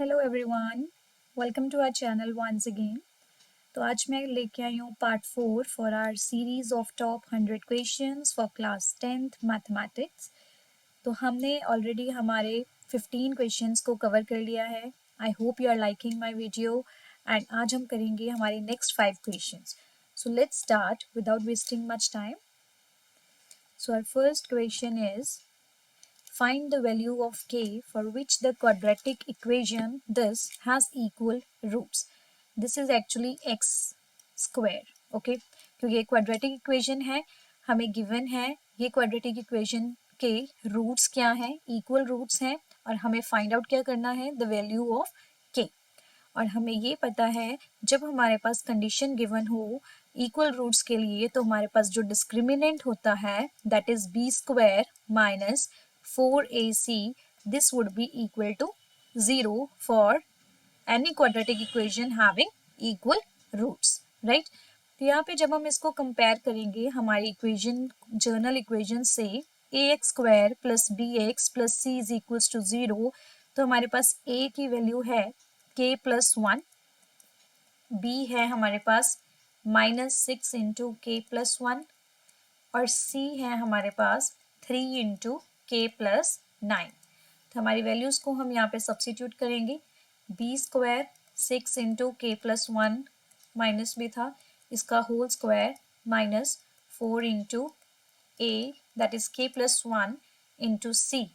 Hello everyone, welcome to our channel once again. तो आज मैं लेके आई हूँ part 4 for our series of top 100 questions for class 10th mathematics. तो हमने ऑलरेडी हमारे 15 क्वेश्चंस को कवर कर लिया है। I hope you are liking my video and आज हम करेंगे हमारे next 5 questions. So let's start without wasting much time. So our first question is find the value of k for which the quadratic equation this has equal roots. This is actually x square. Okay, क्योंकि ये quadratic equation है, हमें given है ये quadratic equation के roots क्या है, equal roots हैं और हमें find out क्या करना है, the value of k। और हमें ये पता है जब हमारे पास कंडीशन गिवन हो इक्वल रूट्स के लिए तो हमारे पास जो डिस्क्रिमिनेंट होता है that is B square minus 4ac this would be equal to 0 for any quadratic equation having equal roots, right. तो यहाँ पे जब हम इसको कंपेयर करेंगे हमारी इक्वेशन जर्नल इक्वेशन से ax square plus B X plus C is equals to 0, तो हमारे पास a की वैल्यू है k प्लस 1, b है हमारे पास -6 इंटू के प्लस 1 और c है हमारे पास 3 इंटू के प्लस 9। तो हमारी वैल्यूज को हम यहाँ पे सब्स्टिट्यूट करेंगे। b square 6 into K plus 1 minus भी था इसका whole square minus 4 into a that is k plus 1 into c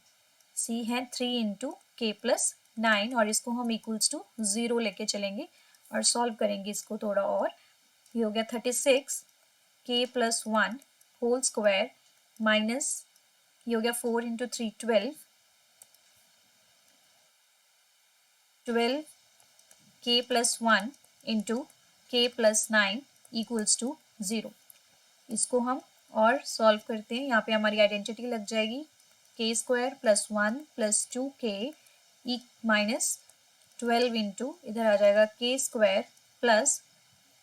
है 3 इंटू के प्लस 9 और इसको हम इक्वल्स टू 0 लेके चलेंगे और सॉल्व करेंगे इसको थोड़ा और। ये हो गया 36 के प्लस 1 होल स्क्वायर माइनस ये हो गया 4 इंटू 3 12 के plus 1 into K plus 9 equals to 0। इसको हम और सॉल्व करते हैं। यहाँ पे हमारी आइडेंटिटी लग जाएगी K square plus 1 plus 2k minus 12 into इधर आ जाएगा K square plus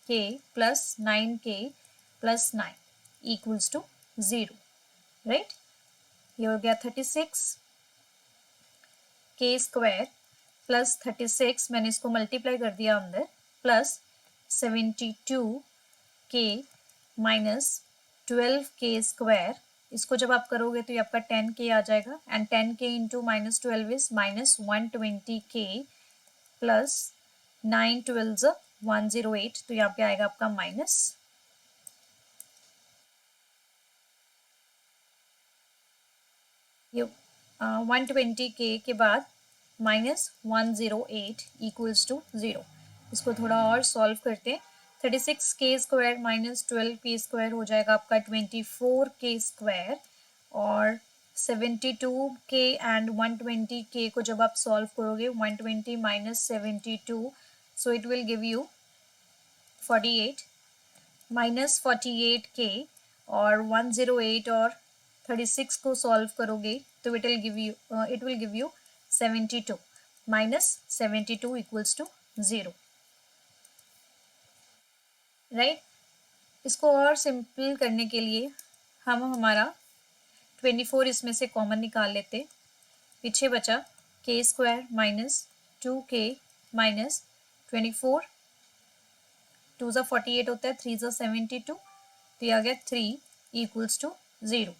k plus 9k plus 9 equals to 0, right. ये हो गया 36 के स्क्वायर प्लस 36 मैंने इसको मल्टीप्लाई कर दिया अंदर plus 72k minus 12k square. इसको जब आप करोगे तो ये आपका 10k आ जाएगा and 10k into minus 12 is minus 120k plus 9 12 108, तो यहाँ पे आएगा आपका माइनस 120k के बाद माइनस 108 इक्वल्स टू 0। इसको थोड़ा और सॉल्व करते हैं। 36k square minus 12k square हो जाएगा आपका 24k स्क्वायर और 72k एंड 120k को जब आप सॉल्व करोगे 120 minus 72 so it will give you 48 minus 48k और 108 और 36 को सॉल्व करोगे तो it will give you 72 minus 72 equals to 0, right. इसको और सिंपल करने के लिए हम हमारा 24 इसमें से कॉमन निकाल लेते। पीछे बचा के स्क्वायर माइनस 2k माइनस 24 2 ज़ा 48 होता है 3 ज़ा 72, तो ये आ गया 3 इक्वल्स टू 0।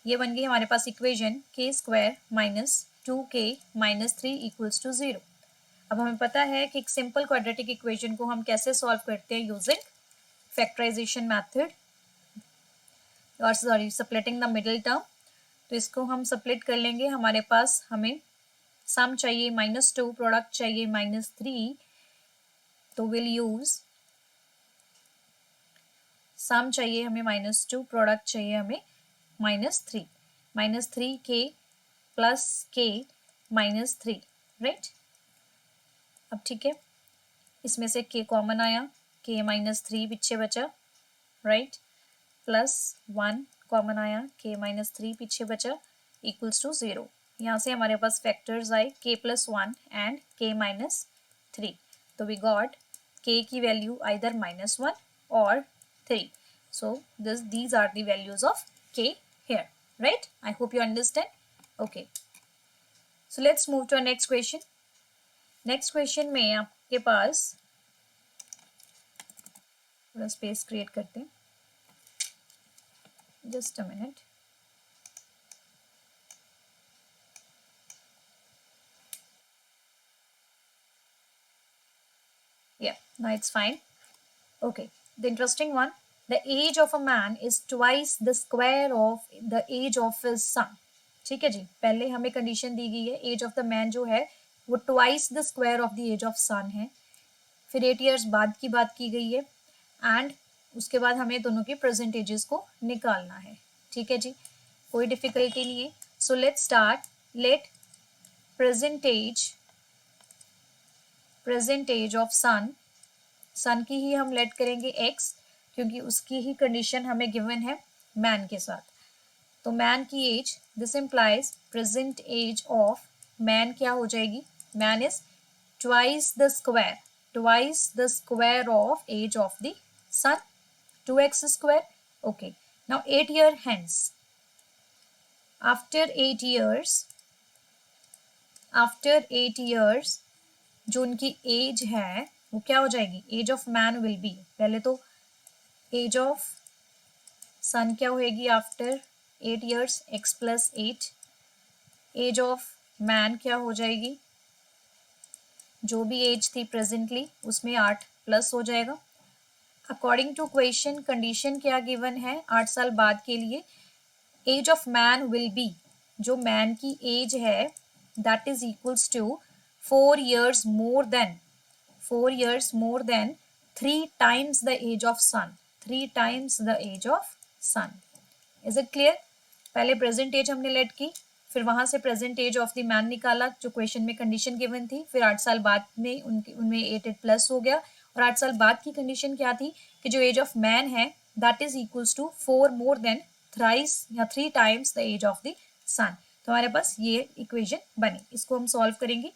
ये बन गई हमारे पास equation K square minus 2k minus 3 equals to 0। अब हमें पता है कि एक सिंपल क्वाड्रेटिक इक्वेशन को हम कैसे सॉल्व करते हैं यूजिंग फैक्टराइजेशन मेथड और sorry splitting the middle term. तो इसको हम सप्लिट कर लेंगे। हमारे पास हमें सम चाहिए -2 प्रोडक्ट चाहिए -3, तो विल यूज सम चाहिए हमें -2 प्रोडक्ट चाहिए हमें -3k प्लस k -3, राइट। अब ठीक है, इसमें से k कॉमन आया, k -3 पीछे बचा, राइट, प्लस 1 कॉमन आया, k -3 पीछे बचा इक्वल्स टू 0। यहाँ से हमारे पास फैक्टर्स आए k प्लस 1 एंड k -3, तो वी गॉट k की वैल्यू आइदर -1 और 3, so these are the values of k here, right? I hope you understand. Okay, so let's move to our next question. Next question में आपके पास थोड़ा space create करते हैं, just a minute. Yeah, now it's fine. Okay, the interesting one. The age of a man is twice the square of the age of his son. ठीक है जी, पहले हमें condition दी गई है एज ऑफ द मैन जो है वो twice the square of the age of son है. फिर 8 years बाद की बात की गई है एंड उसके बाद हमें दोनों के प्रेजेंट एजेस को निकालना है. ठीक है जी, कोई डिफिकल्टी नहीं है. So let's start. Let present age of son की ही हम लेट करेंगे x, क्योंकि उसकी ही कंडीशन हमें गिवन है मैन के साथ. तो मैन की age, this implies present age of man क्या हो जाएगी. Man is twice the square of age of the son, 2x square. Okay, now 8 year hence, after 8 years जो उनकी एज है वो क्या हो जाएगी. Age of man will be, पहले तो एज ऑफ सन क्या होएगी after 8 years, x + 8. Age of man क्या हो जाएगी, जो भी एज थी प्रेजेंटली उसमें 8 प्लस हो जाएगा. अकॉर्डिंग टू क्वेश्चन कंडीशन क्या गिवन है 8 साल बाद के लिए. Age of man will be, जो मैन की एज है that is equals to 4 years more than 3 times the age of sun. Is it clear? पहले प्रेजेंट एज हमने लेट की, फिर वहां से present age of the man निकाला जो क्वेश्चन में कंडीशन गिवन थी. फिर 8 साल बाद में उनमें 8 प्लस हो गया. और 8 साल बाद की कंडीशन क्या थी कि जो एज ऑफ मैन है that is equals to 4 more than thrice या 3 times the age of the son. तो हमारे पास ये इक्वेशन बनी. इसको हम सॉल्व करेंगे.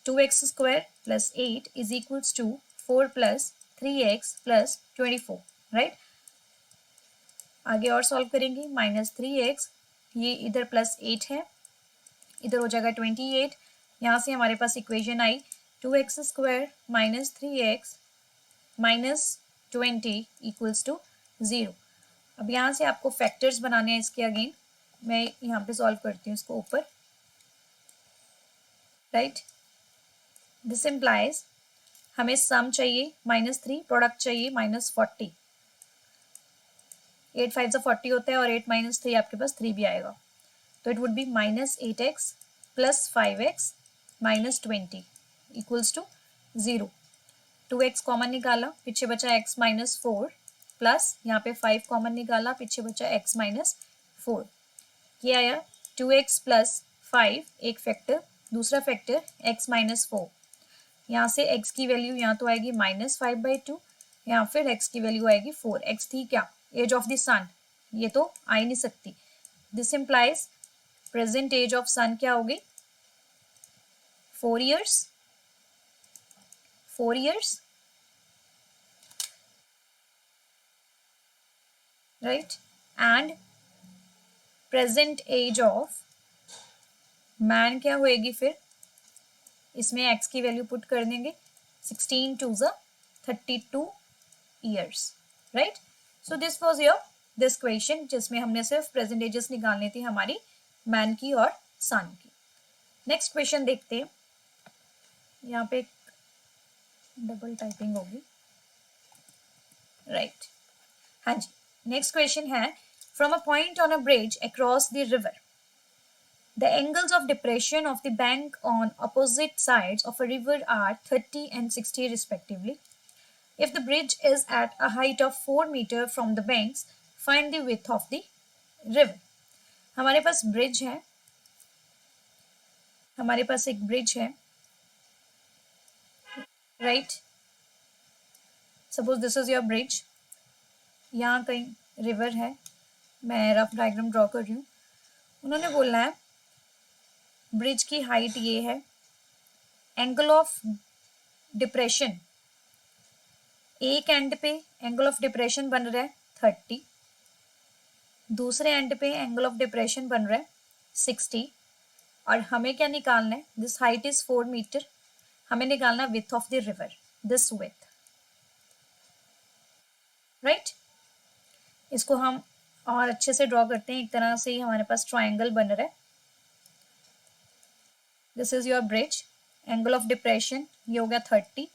2x square plus 8 is equals to 4 plus 3x plus 24, right. आगे और सॉल्व करेंगे. -3x, ये इधर प्लस 8 है, इधर हो जाएगा 28. यहाँ से हमारे पास इक्वेशन आई 2x square minus 3x minus 20 equals to 0. अब यहाँ से आपको फैक्टर्स बनाने हैं इसके. अगेन मैं यहाँ पे सॉल्व करती हूँ इसको ऊपर, राइट. दिस इम्प्लाइज हमें सम चाहिए -3, प्रोडक्ट चाहिए -40. 8 5 40 होता है और 8 - 3 आपके पास 3 भी आएगा. तो it would be -8x + 5x -20 equals to 0. 2x common निकाला, पीछे बचा x -4 प्लस यहाँ पे 5 कॉमन निकाला, पीछे बचा x -4. ये आया 2x + 5 एक फैक्टर, दूसरा फैक्टर x -4. यहाँ से x की वैल्यू यहाँ तो आएगी -5/2, यहाँ फिर x की वैल्यू आएगी 4. x थी क्या, एज ऑफ द सन, ये तो आ ही नहीं सकती. This implies present age of son क्या होगी 4 years, right. And present age of man क्या होएगी, फिर इसमें x की वैल्यू पुट कर देंगे. 16 2 32 years, right. So this was your this question जिसमें हमने सिर्फ प्रेजेंट एजेस निकालनी थी हमारी मैन की और सन की. नेक्स्ट क्वेश्चन देखते हैं. यहाँ पे डबल टाइपिंग होगी, राइट. हाँ जी, नेक्स्ट क्वेश्चन है from a point on a bridge across the river, the angles of depression of the bank on opposite sides of a river are 30 and 60 respectively. If the bridge is at a height of 4 meters from the banks, find the width of the river. हमारे पास bridge है, हमारे पास एक bridge है, right. Suppose this is your bridge, यहाँ कहीं river है, मैं rough diagram draw कर रही हूँ. उन्होंने बोलना है ब्रिज की हाइट ये है, एंगल ऑफ डिप्रेशन, एक एंड पे एंगल ऑफ डिप्रेशन बन रहा है 30, दूसरे एंड पे एंगल ऑफ डिप्रेशन बन रहा है 60, और हमें क्या निकालना है, दिस हाइट इज 4 मीटर. हमें निकालना width of the river, this with, right. इसको हम और अच्छे से ड्रॉ करते हैं। एक तरह से हमारे पास ट्राइंगल बन रहा है। This is your bridge, angle of depression ये हो गया 30,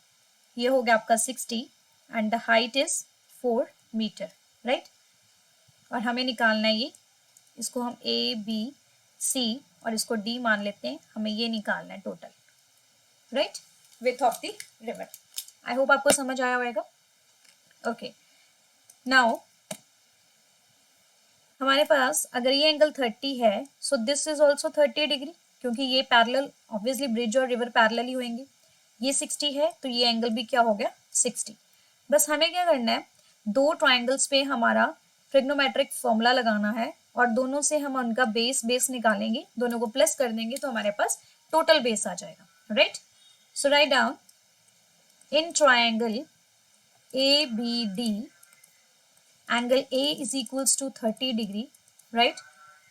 ये हो गया आपका 60 and the height is 4 metre, right. और हमें निकालना है ये, इसको हम ए बी सी और इसको डी मान लेते हैं, हमें ये निकालना है total, right, width of the river. I hope आपको समझ आया होगा। ओके, नाउ हमारे पास अगर ये एंगल 30 है, सो दिस इज ऑल्सो 30 डिग्री, क्योंकि ये पैरेलल, ऑब्वियसली ब्रिज और रिवर पैरेलल ही होंगे। ये 60 है तो ये एंगल भी क्या हो गया 60। बस हमें क्या करना है, दो ट्राइंगल्स पे हमारा ट्रिग्नोमेट्रिक फॉर्मूला लगाना है और दोनों से हम उनका बेस निकालेंगे, दोनों को प्लस कर देंगे तो हमारे पास टोटल बेस आ जाएगा, right. So write down, in triangle A B D angle A is equals to 30 degree, right?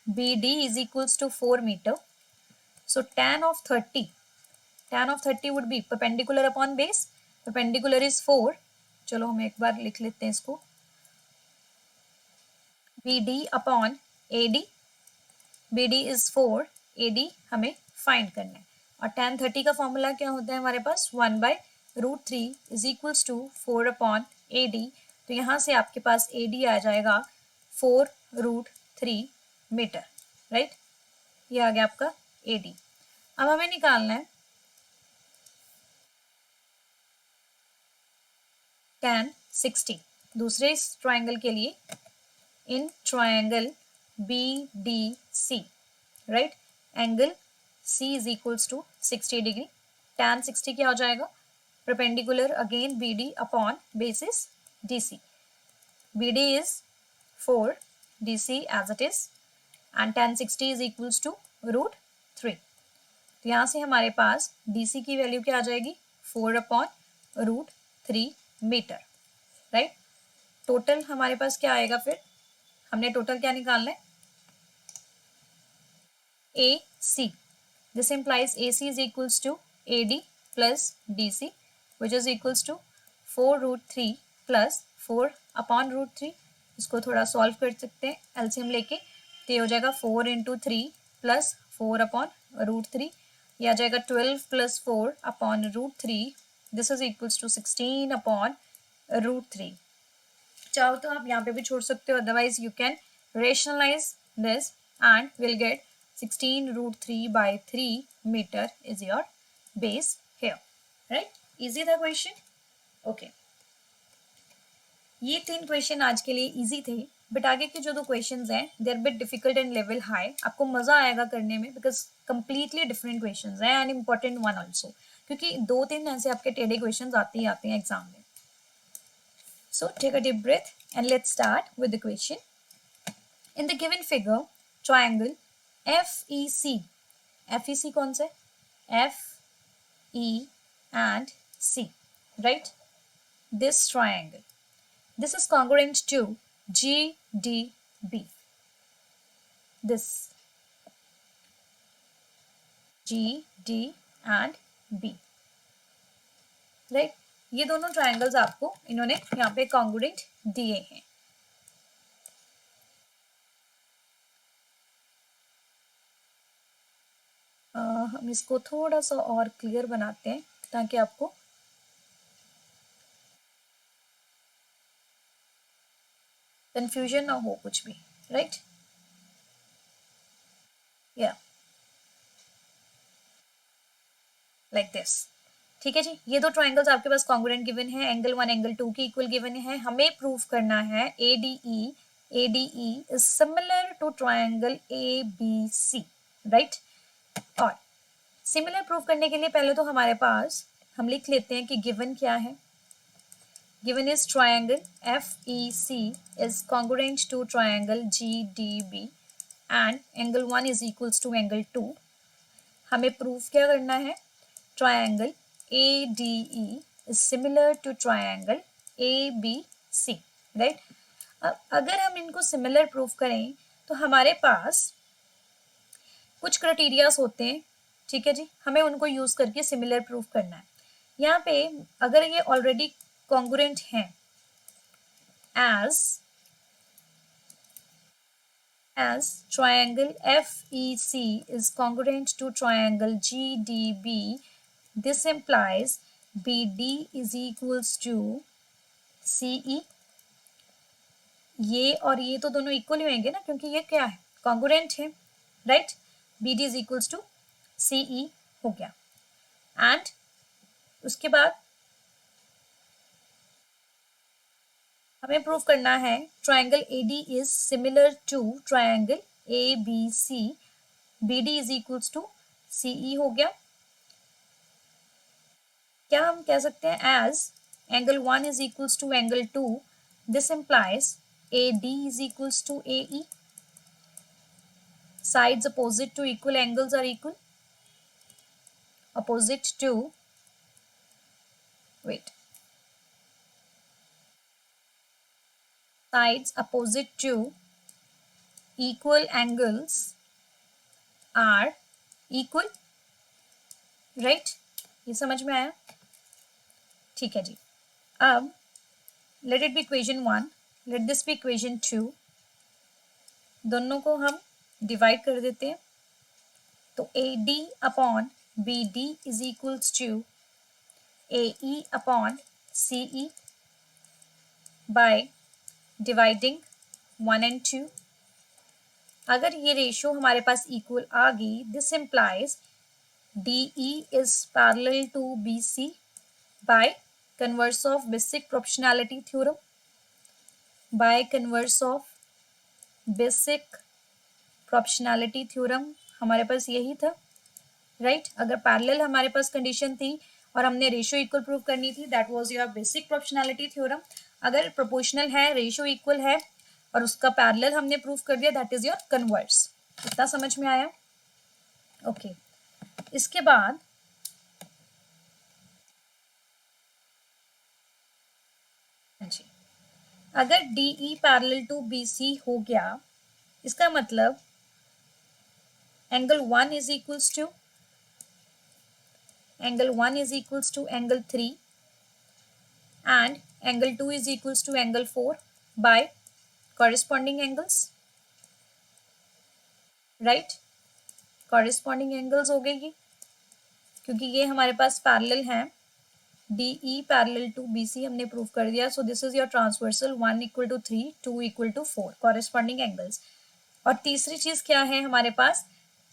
BD is equals to 4 meter. So tan of 30 would be perpendicular upon base. Perpendicular is 4. चलो हम एक बार लिख लेते हैं इसको, BD upon AD. BD is 4, AD हमें find करना है। और tan 30 का फॉर्मूला क्या होता है हमारे पास, 1/√3 is equals to 4 upon AD। तो यहाँ से आपके पास AD आ जाएगा 4√3 मीटर, राइट। ये आ गया आपका AD। अब हमें निकालना है tan 60 दूसरे इस ट्राइंगल के लिए, इन triangle BDC, right. Angle C is equals to 60 degree. tan 60 क्या हो जाएगा, perpendicular again BD upon basis DC. BD is 4, DC as it is, and tan 60 is equals to √3. तो यहाँ से हमारे पास DC की वैल्यू क्या आ जाएगी, 4 अपॉन √3 मीटर, राइट। टोटल हमारे पास क्या आएगा, फिर हमने टोटल क्या निकालना है, AC. This implies AC is equals to AD plus DC, which is equals to 4√3 plus 4 upon √3। इसको थोड़ा सॉल्व कर सकते हैं एलसीएम लेके, तो ये हो जाएगा 4 इंटू 3 प्लस 4 अपॉन √3, ये आ जाएगा 12 plus 4 upon √3। This is equals to 16 upon √3। चाहो तो आप यहाँ पे भी छोड़ सकते हो, otherwise you can rationalise this and will get 16√3/3 meter is your base here, right? Easy था क्वेश्चन, ओके। ये 3 क्वेश्चन आज के लिए इजी थे, बट आगे के जो 2 क्वेश्चंस हैं they are bit difficult and level high. आपको मजा आएगा करने में, बिकॉज कंप्लीटली डिफरेंट क्वेश्चंस हैं एंड इम्पोर्टेंट वन ऑल्सो, क्योंकि 2-3 ऐसे आपके टेढ़े क्वेश्चंस आते ही आते हैं एग्जाम में। So take a deep breath and let's start with the question. In the given figure triangle FEC, FEC कौन से, FE and C, right? This triangle, this is congruent to GDB. This GD and B, right? ये दोनों triangles आपको इन्होंने यहाँ पे congruent दिए हैं। हम इसको थोड़ा सा और क्लियर बनाते हैं ताकि आपको कंफ्यूजन ना हो कुछ भी, राइट। या लाइक दिस, ठीक है जी। ये 2 ट्राइंगल्स आपके पास कॉन्ग्रुएंट गिवन है, एंगल 1 एंगल 2 की इक्वल गिवन है। हमें प्रूव करना है ADE is similar to triangle ABC, right. और सिमिलर प्रूव करने के लिए पहले तो हमारे पास हम लिख लेते हैं कि गिवन क्या है। Given is triangle FEC is congruent to triangle GDB and angle 1 is equals to angle 2। हमें प्रूफ क्या करना है, triangle ADE is similar to triangle ABC, right. अब अगर हम इनको सिमिलर प्रूफ करें तो हमारे पास कुछ क्राइटेरियाज होते हैं ठीक है जी, हमें उनको यूज करके सिमिलर प्रूफ करना है। यहाँ पे अगर ये ऑलरेडी कॉन्ग्रुएंट है as triangle FEC is congruent to triangle GDB, this implies BD is equals to CE। ये और ये तो दोनों इक्वल ही होंगे ना, क्योंकि ये क्या है, कॉन्ग्रुएंट है, right. BD is equals to CE हो गया। एंड उसके बाद हमें प्रूव करना है triangle AD is similar to triangle ABC, BD is equals to CE हो गया। क्या हम कह सकते हैं as angle 1 is equals to angle 2, this implies AD is equals to AE, sides opposite to equal angles are equal, opposite to sides opposite to equal angles are equal, right। ये समझ में आया, ठीक है जी। अब let it be equation 1, let this be equation 2, दोनों को हम डिवाइड कर देते हैं। तो AD upon BD is equals to AE upon CE by dividing 1 and 2। अगर ये रेशियो हमारे पास इक्वल आ गई, this implies DE is parallel to BC by converse of basic proportionality theorem, by converse of basic proportionality theorem हमारे पास यही था, right. अगर parallel हमारे पास कंडीशन थी और हमने रेशियो इक्वल प्रूव करनी थी, that was your basic proportionality theorem. अगर प्रोपोर्शनल है, रेशियो इक्वल है और उसका पैरेलल हमने प्रूव कर दिया, दैट इज योर कन्वर्स। इतना समझ में आया, ओके। इसके बाद जी, अगर DE पैरेलल टू BC हो गया, इसका मतलब angle 1 is equals to angle 3 and angle 2 is equals to angle 4 by corresponding angles, right। corresponding angles हो गई, क्योंकि ये हमारे पास पैरेलल हैं। DE पैरेलल टू BC हमने प्रूव कर दिया, so this is your transversal 1 equal to 3, 2 equal to 4 corresponding angles. और तीसरी चीज क्या है हमारे पास,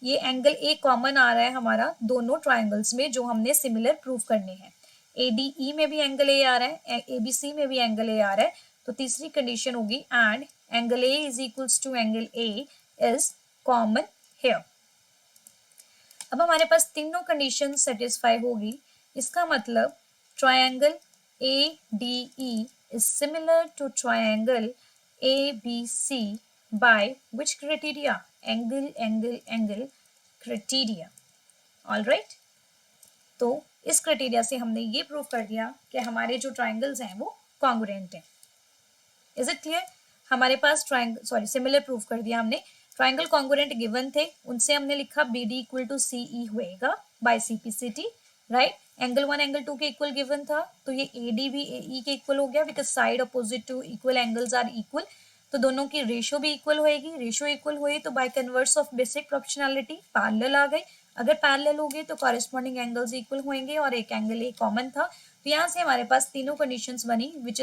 ये एंगल A कॉमन आ रहा है हमारा दोनों ट्राइंगल्स में जो हमने सिमिलर प्रूव करने हैं। ADE में भी एंगल A आ रहा है, ABC में भी एंगल A आ रहा है, तो तीसरी कंडीशन होगी and angle A is equals to angle A is common here. अब हमारे पास तीनों कंडीशन सेटिस्फाई होगी, इसका मतलब triangle ADE is similar to triangle ABC by which criteria? Angle criteria, all right। तो इस क्राइटेरिया से हमने ये प्रूव कर दिया कि हमारे जो ट्राइंगल्स हैं वो कॉन्ग्रुएंट हैं। Is it clear? हमारे पास सिमिलर प्रूव कर दिया हमने। ट्राइंगल कॉन्ग्रुएंट गिवन थे, उनसे हमने लिखा BD इक्वल टू CE होएगा by CPCT, right. Angle 1 angle 2 के इक्वल गिवन था, तो ये AD भी AE के इक्वल हो गया, because side opposite to equal angles are equal, तो दोनों की रेशियो भी इक्वल होएगी। रेशियो इक्वल हुई तो by converse of basic proportionality parallel आ गई। अगर पैरेलल हो गई तो कॉरेस्पॉन्डिंग एंगल्स इक्वल होंगे और एक एंगल A कॉमन था, तो यहाँ से हमारे पास तीनों कंडीशंस बनी which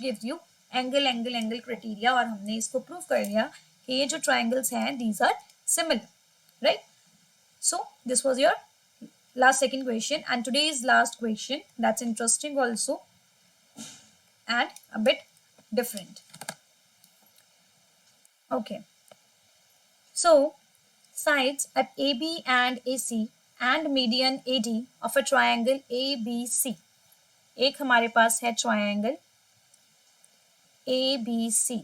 gives you angle criteria, और हमने इसको प्रूव कर लिया कि ये जो ट्राइंगल्स हैं these are similar, right. So this was your last second question, and today's last question, that's interesting also and a bit different. Okay, so sides at AB and AC and median AD of a triangle ABC, एक हमारे पास है triangle ABC,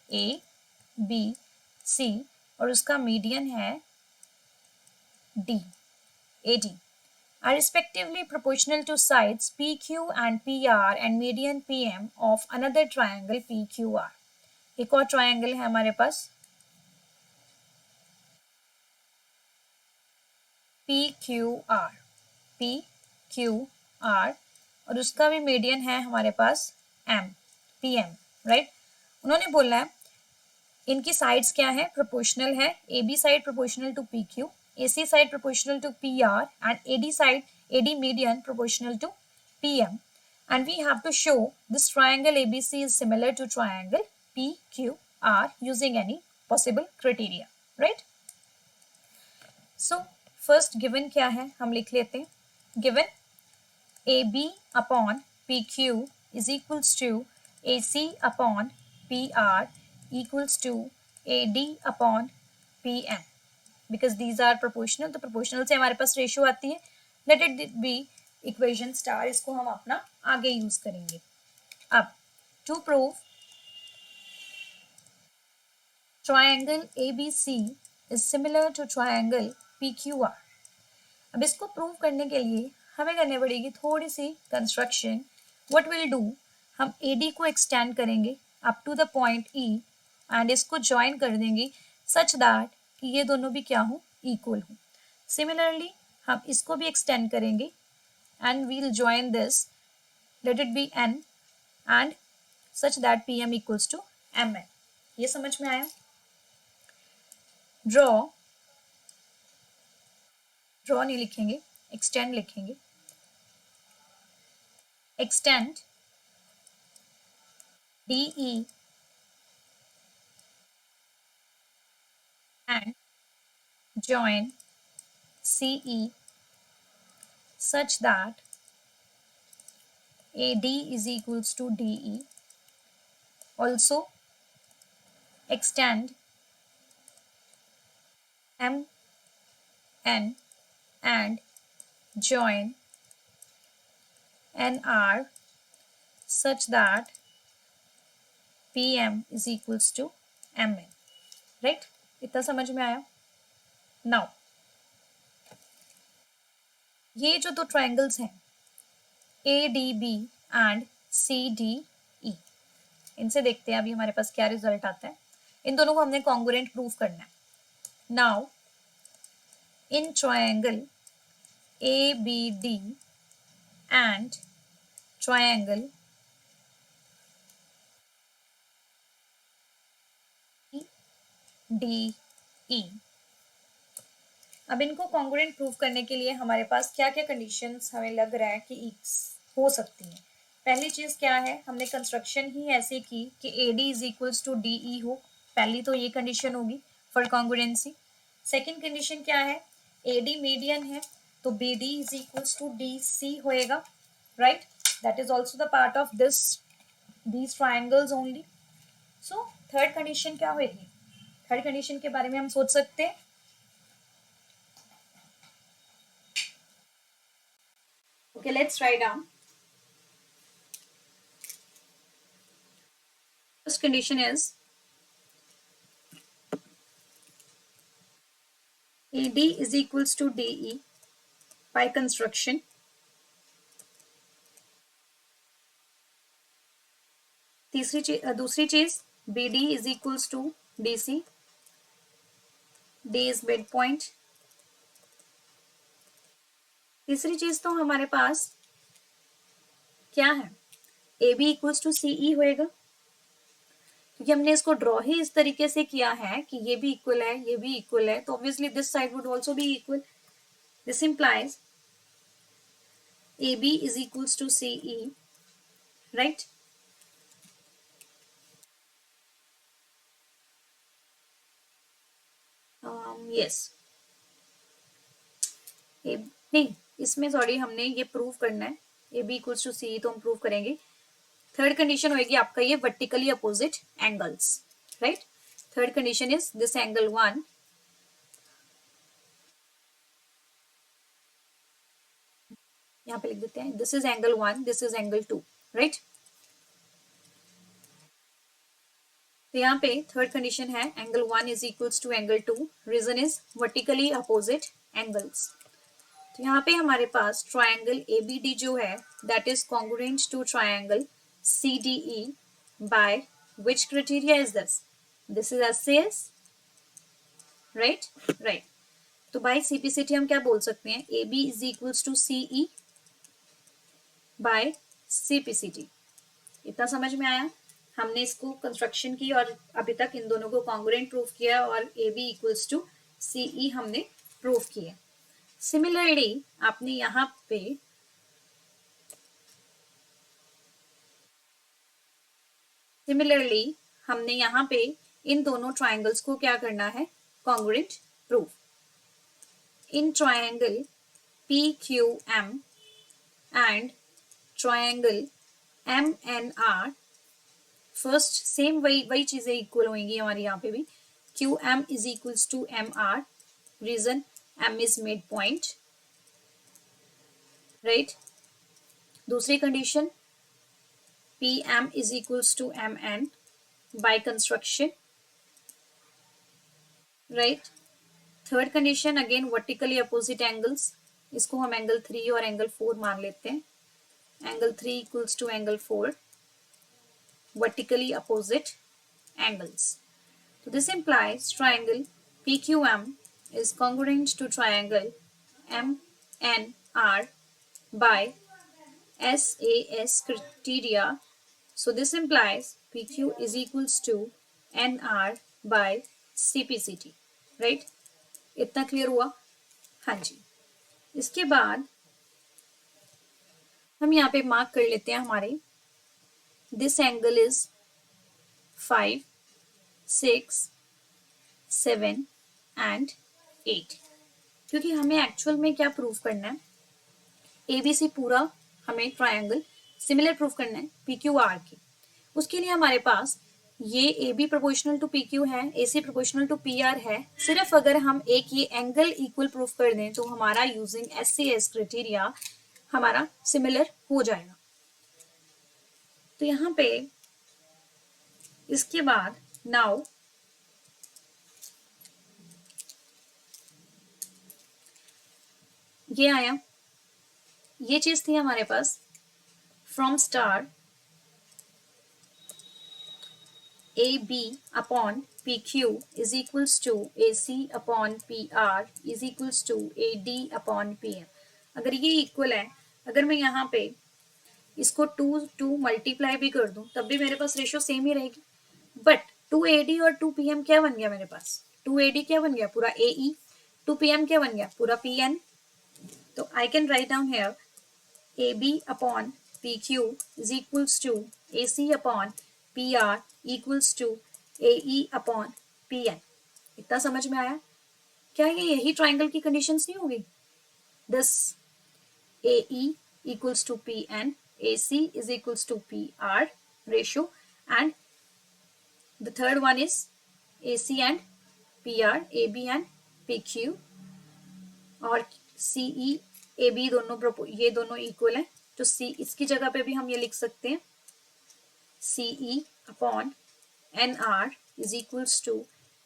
ABC और उसका median है D, AD, are respectively proportional to sides PQ and PR and median PM of another triangle PQR। एक और triangle है हमारे पास PQR, PQR, और उसका भी मीडियन है हमारे पास PM, राइट। उन्होंने बोला है इनकी साइड्स क्या है, प्रोपोर्शनल है, AB side proportional to PQ, AC side proportional to PR and AD side, AD median proportional to PM, and we have to show this triangle ABC is similar to triangle PQR using any possible criteria, right? So first given क्या है हम लिख लेते हैं, given AB upon PQ is equals to AC upon PR equals to AD upon PM, because these are proportional, तो proportional से हमारे पास ratio आती है, let it be equation star, इसको हम अपना आगे यूज करेंगे। अब to prove triangle ABC is similar to triangle PQR, अब इसको प्रूव करने के लिए हमें करनी पड़ेगी थोड़ी सी कंस्ट्रक्शन। व्हाट विल डू, हम AD को एक्सटेंड करेंगे up to the point E and इसको ज्वाइन कर देंगे सच दैट कि ये दोनों भी क्या हो, इक्वल हो। सिमिलरली हम इसको भी एक्सटेंड करेंगे and we'll join this, let it be n and such that PM equals to mn। ये समझ में आया? ड्रॉ नहीं लिखेंगे, एक्सटेंड लिखेंगे। Extend DE and join CE such that AD is equals to DE, also extend MN and join NR such that PM is equals to MN, right? इतना समझ में आया? नाउ ये जो दो ट्राइंगल्स हैं ADB एंड CDE, इनसे देखते हैं अभी हमारे पास क्या रिजल्ट आता है। इन दोनों को हमने कॉन्ग्रुएंट प्रूव करना है। Now in triangle ABD and triangle DE, अब इनको कॉन्ग्रुएंट प्रूव करने के लिए हमारे पास क्या क्या कंडीशंस हमें लग रहा है कि हो सकती हैं। पहली चीज क्या है, हमने कंस्ट्रक्शन ही ऐसे की कि AD is equals to DE हो, पहली तो ये कंडीशन होगी फॉर कॉन्ग्रुएंसी। सेकंड कंडीशन क्या है, AD मीडियन है तो BD is equals to DC होएगा, right. That is also the part of these triangles only. So third condition क्या होगी, थर्ड कंडीशन के बारे में हम सोच सकते हैं। Okay, let's write down. First condition is AD is equals to DE by construction. दूसरी चीज BD is equals to DC. D is midpoint. तीसरी चीज तो हमारे पास क्या है, AB इक्वल्स टू CE होएगा, क्योंकि हमने इसको ड्रॉ ही इस तरीके से किया है कि ये भी इक्वल है, ये भी इक्वल है, तो obviously this side would also be equal. This implies AB is equals to CE, right? Yes. नहीं, इसमें सॉरी हमने ये प्रूव करना है, AB इक्वल्स टू CE तो हम प्रूव करेंगे। थर्ड कंडीशन होगी आपका ये vertically opposite angles, right. Third condition is this angle 1 यहाँ पे लिख देते हैं, this is angle 1, this is angle 2, right. तो यहाँ पे थर्ड कंडीशन है angle 1 is equals to angle 2, reason is vertically opposite angles. तो यहाँ पे हमारे पास ट्राइंगल ABD जो है that is congruent to triangle CDE by which criteria is this? This is SAS, right? Right. तो बाय सीपीसीटी हम क्या बोल सकते हैं, A B is equals to CE by CPCT. इतना समझ में आया। हमने इसको कंस्ट्रक्शन की और अभी तक इन दोनों को कॉन्ग्रुएंट प्रूफ किया और A B equals to CE हमने प्रूफ किया। सिमिलरली आपने यहाँ पे हमने यहाँ पे इन दोनों ट्राइंगल्स को क्या करना है, congruent proof. In triangle PQM and triangle MNR, first same वही चीजें इक्वल होंगी हमारी यहाँ पे भी। QM is equals to MR, reason M is mid point, right. दूसरी condition PM is equals to MN by construction, right. Third condition again vertically opposite angles, इसको हम एंगल 3 और एंगल 4 मान लेते हैं। Angle 3 equals to angle 4, vertically opposite angles. So this implies triangle PQM is congruent to triangle MNR by SAS criteria. So this implies PQ is equals to NR by CPCT, right? इतना clear हुआ? हाँ जी। इसके बाद हम यहाँ पे mark कर लेते हैं हमारे this angle is 5, 6, 7 and 8, क्योंकि हमें एक्चुअल में क्या प्रूफ करना है, एबीसी पूरा हमें ट्रायंगल सिमिलर प्रूफ करना है PQR की। उसके लिए हमारे पास ये AB प्रोपोर्शनल टू PQ है, AC प्रोपोर्शनल टू PR है। सिर्फ अगर हम एक ये एंगल इक्वल प्रूफ कर दें तो हमारा यूजिंग SAS क्राइटेरिया हमारा सिमिलर हो जाएगा। तो यहाँ पे इसके बाद नाउ ये आया, ये चीज थी हमारे पास from star AB upon PQ is equals to AC upon PR is equals to AD upon PM। अगर ये इक्वल है, अगर मैं यहाँ पे इसको 2 मल्टीप्लाई भी कर दूं तब भी मेरे पास रेशियो सेम ही रहेगी। बट 2AD और 2PM क्या बन गया मेरे पास, 2AD क्या बन गया पूरा AE, 2PM क्या बन गया पूरा PN। तो I can write down here AB upon PQ is equals to AC upon PR equals to AE upon PN। इतना समझ में आया? क्या ये यही ट्राइंगल की कंडीशंस नहीं होगी? This AE equals to PN, AC is equals to PR ratio, and the third one is AC and PR, AB and PQ, और CE AB दोनों ये दोनों इक्वल है। तो C इसकी जगह पे भी हम ये लिख सकते हैं CE upon NR is equals to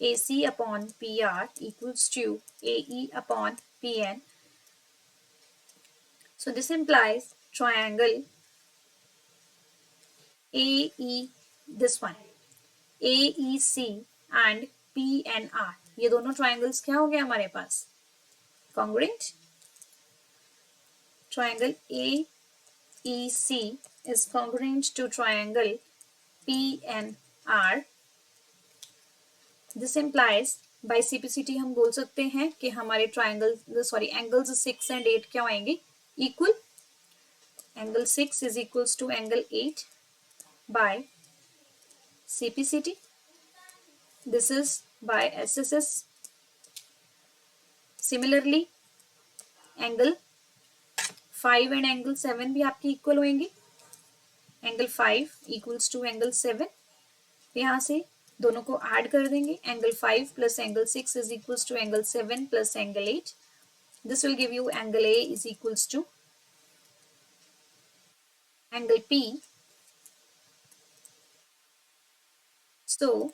AC upon PR equals to AE upon PN. So this implies triangle AE, this one AEC and PNR, ये दोनों ट्राइंगल्स क्या हो गए हमारे पास, congruent. Triangle AEC is congruent to triangle PNR. This implies by CPCT हम बोल सकते हैं कि हमारे एंगल्स 6 and 8 क्या आएंगे, equal. Angle 6 is equals to angle 8 by CPCT. This is by SSS. Similarly, angle 5 and angle 7 भी आपकी इक्वल होंगे। एंगल 5 equals to एंगल 7, यहाँ से दोनों को ऐड कर देंगे। Angle 5 plus angle 6 is equals to angle 7 plus angle 8. This will give you angle A is equals to angle P. So,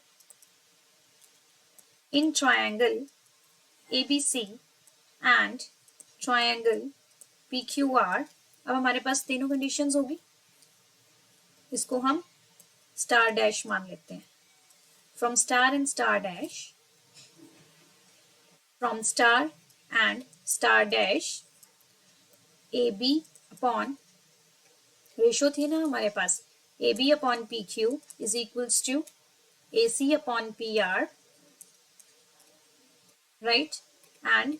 in triangle ABC and triangle PQR, अब हमारे पास तीनों conditions होगी। इसको हम स्टार डैश मान लेते हैं। From star and star dash, from star and star dash AB upon, ratio थी ना हमारे पास, AB upon PQ is equals to AC upon PR, right. And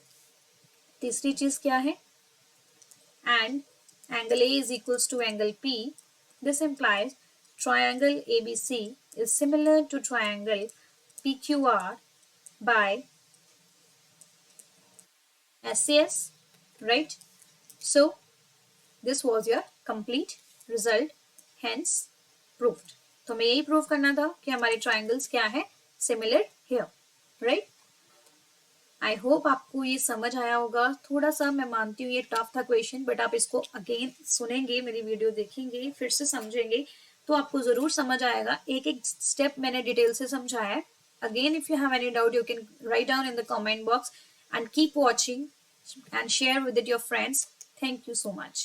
तीसरी चीज क्या है, and angle A is equals to angle P. This implies triangle ABC is similar to triangle PQR by SCS, right? So this was your complete result, hence proved. तो हमें यही prove करना था कि हमारे ट्राइंगल्स क्या है, similar here, right. I hope आपको ये समझ आया होगा। थोड़ा सा मैं मानती हूँ ये टफ था क्वेश्चन, बट आप इसको अगेन सुनेंगे, मेरी वीडियो देखेंगे, फिर से समझेंगे तो आपको जरूर समझ आएगा। एक एक स्टेप मैंने डिटेल से समझाया है। Again if you have any doubt you can write down in the comment box and keep watching and share with it your friends. Thank you so much.